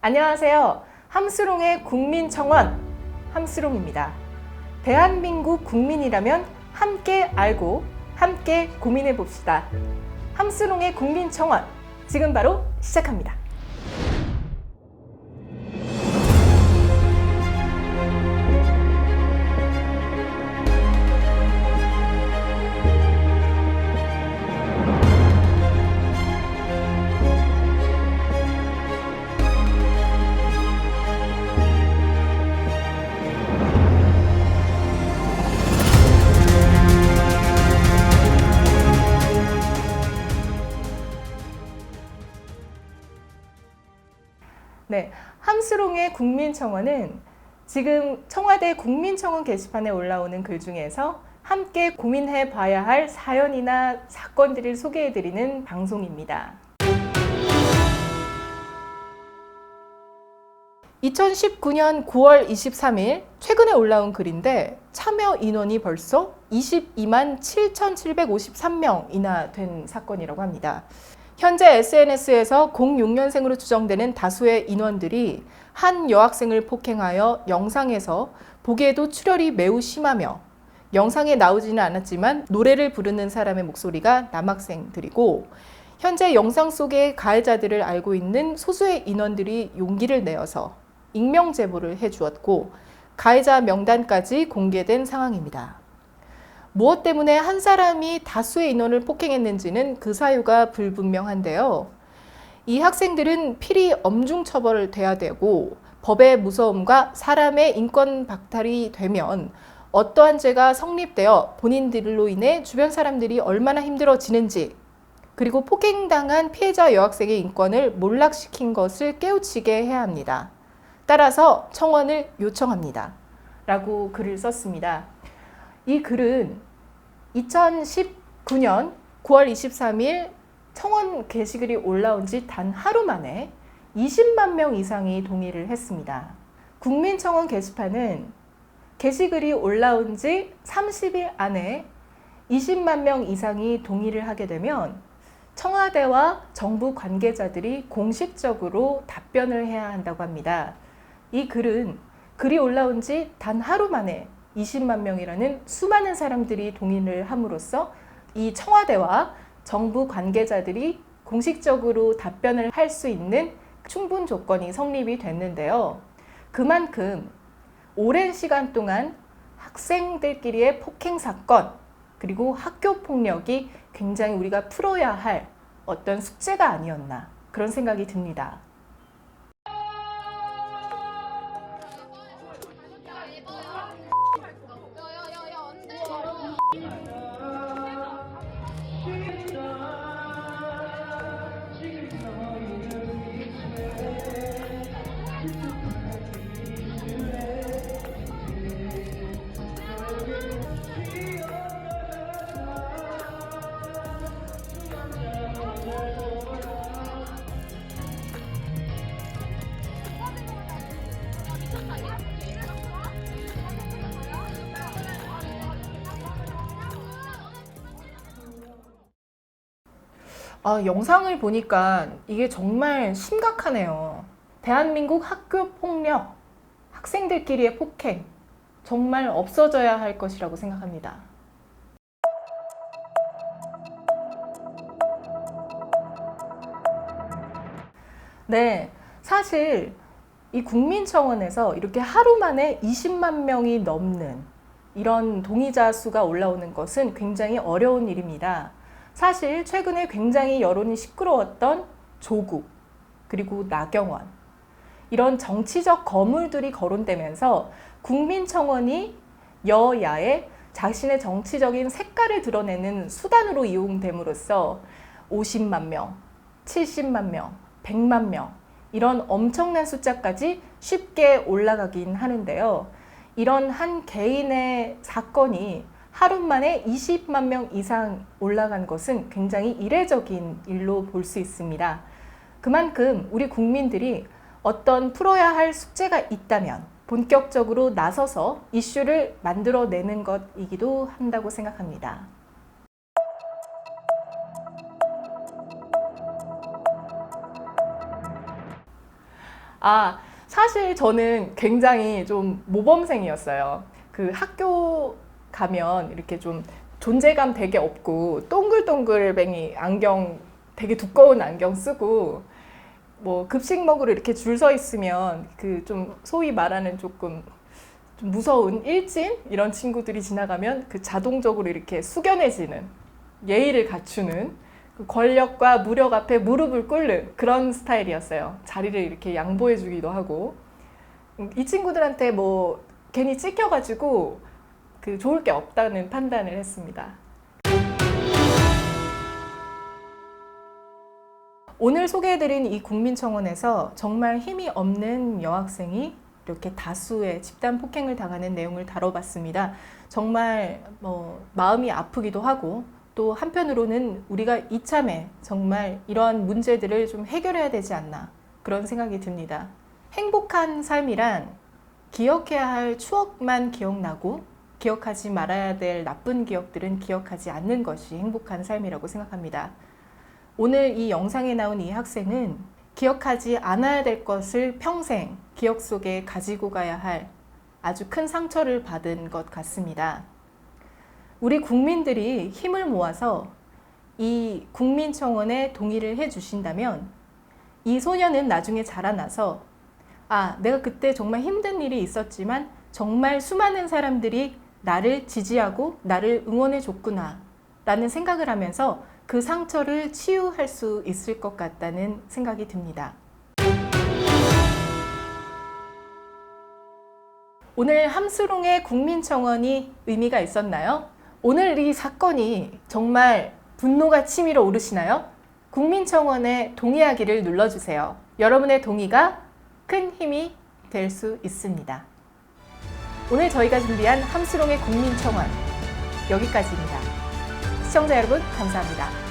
안녕하세요. 함수롱의 국민청원 함수롱입니다. 대한민국 국민이라면 함께 알고 함께 고민해 봅시다. 함수롱의 국민청원 지금 바로 시작합니다. 네, 함수롱의 국민청원은 지금 청와대 국민청원 게시판에 올라오는 글 중에서 함께 고민해 봐야 할 사연이나 사건들을 소개해 드리는 방송입니다. 2019년 9월 23일 최근에 올라온 글인데 참여 인원이 벌써 22만 7,753명이나 된 사건이라고 합니다. 현재 SNS에서 06년생으로 추정되는 다수의 인원들이 한 여학생을 폭행하여 영상에서 보기에도 출혈이 매우 심하며 영상에 나오지는 않았지만 노래를 부르는 사람의 목소리가 남학생들이고 현재 영상 속의 가해자들을 알고 있는 소수의 인원들이 용기를 내어서 익명 제보를 해주었고 가해자 명단까지 공개된 상황입니다. 무엇 때문에 한 사람이 다수의 인원을 폭행했는지는 그 사유가 불분명한데요. 이 학생들은 필히 엄중 처벌돼야 되고 법의 무서움과 사람의 인권 박탈이 되면 어떠한 죄가 성립되어 본인들로 인해 주변 사람들이 얼마나 힘들어지는지 그리고 폭행당한 피해자 여학생의 인권을 몰락시킨 것을 깨우치게 해야 합니다. 따라서 청원을 요청합니다. 라고 글을 썼습니다. 이 글은 2019년 9월 23일 청원 게시글이 올라온 지 단 하루 만에 20만 명 이상이 동의를 했습니다. 국민청원 게시판은 게시글이 올라온 지 30일 안에 20만 명 이상이 동의를 하게 되면 청와대와 정부 관계자들이 공식적으로 답변을 해야 한다고 합니다. 이 글은 글이 올라온 지 단 하루 만에 20만 명이라는 수많은 사람들이 동의를 함으로써 이 청와대와 정부 관계자들이 공식적으로 답변을 할 수 있는 충분 조건이 성립이 됐는데요. 그만큼 오랜 시간 동안 학생들끼리의 폭행 사건 그리고 학교 폭력이 굉장히 우리가 풀어야 할 어떤 숙제가 아니었나 그런 생각이 듭니다. 영상을 보니까 이게 정말 심각하네요. 대한민국 학교 폭력, 학생들끼리의 폭행, 정말 없어져야 할 것이라고 생각합니다. 네, 사실 이 국민청원에서 이렇게 하루 만에 20만 명이 넘는 이런 동의자 수가 올라오는 것은 굉장히 어려운 일입니다. 사실 최근에 굉장히 여론이 시끄러웠던 조국 그리고 나경원 이런 정치적 거물들이 거론되면서 국민청원이 여야의 자신의 정치적인 색깔을 드러내는 수단으로 이용됨으로써 50만 명, 70만 명, 100만 명 이런 엄청난 숫자까지 쉽게 올라가긴 하는데요. 이런 한 개인의 사건이 하루 만에 20만 명 이상 올라간 것은 굉장히 이례적인 일로 볼 수 있습니다. 그만큼 우리 국민들이 어떤 풀어야 할 숙제가 있다면 본격적으로 나서서 이슈를 만들어내는 것이기도 한다고 생각합니다. 사실 저는 굉장히 좀 모범생이었어요. 그 학교 가면 이렇게 좀 존재감 되게 없고 동글동글뱅이 안경, 되게 두꺼운 안경 쓰고 뭐 급식 먹으러 이렇게 줄 서 있으면 그 좀 소위 말하는 조금 좀 무서운 일진 이런 친구들이 지나가면 그 자동적으로 이렇게 숙연해지는, 예의를 갖추는, 그 권력과 무력 앞에 무릎을 꿇는 그런 스타일이었어요. 자리를 이렇게 양보해 주기도 하고. 이 친구들한테 뭐 괜히 찍혀가지고 그 좋을 게 없다는 판단을 했습니다. 오늘 소개해드린 이 국민청원에서 정말 힘이 없는 여학생이 이렇게 다수의 집단 폭행을 당하는 내용을 다뤄봤습니다. 정말 마음이 아프기도 하고 또 한편으로는 우리가 이참에 정말 이러한 문제들을 좀 해결해야 되지 않나 그런 생각이 듭니다. 행복한 삶이란 기억해야 할 추억만 기억나고 기억하지 말아야 될 나쁜 기억들은 기억하지 않는 것이 행복한 삶이라고 생각합니다. 오늘 이 영상에 나온 이 학생은 기억하지 않아야 될 것을 평생 기억 속에 가지고 가야 할 아주 큰 상처를 받은 것 같습니다. 우리 국민들이 힘을 모아서 이 국민청원에 동의를 해주신다면 이 소년은 나중에 자라나서 내가 그때 정말 힘든 일이 있었지만 정말 수많은 사람들이 나를 지지하고 나를 응원해 줬구나 라는 생각을 하면서 그 상처를 치유할 수 있을 것 같다는 생각이 듭니다. 오늘 함수롱의 국민청원이 의미가 있었나요? 오늘 이 사건이 정말 분노가 치밀어 오르시나요? 국민청원에 동의하기를 눌러주세요. 여러분의 동의가 큰 힘이 될 수 있습니다. 오늘 저희가 준비한 함수롱의 국민청원 여기까지입니다. 시청자 여러분 감사합니다.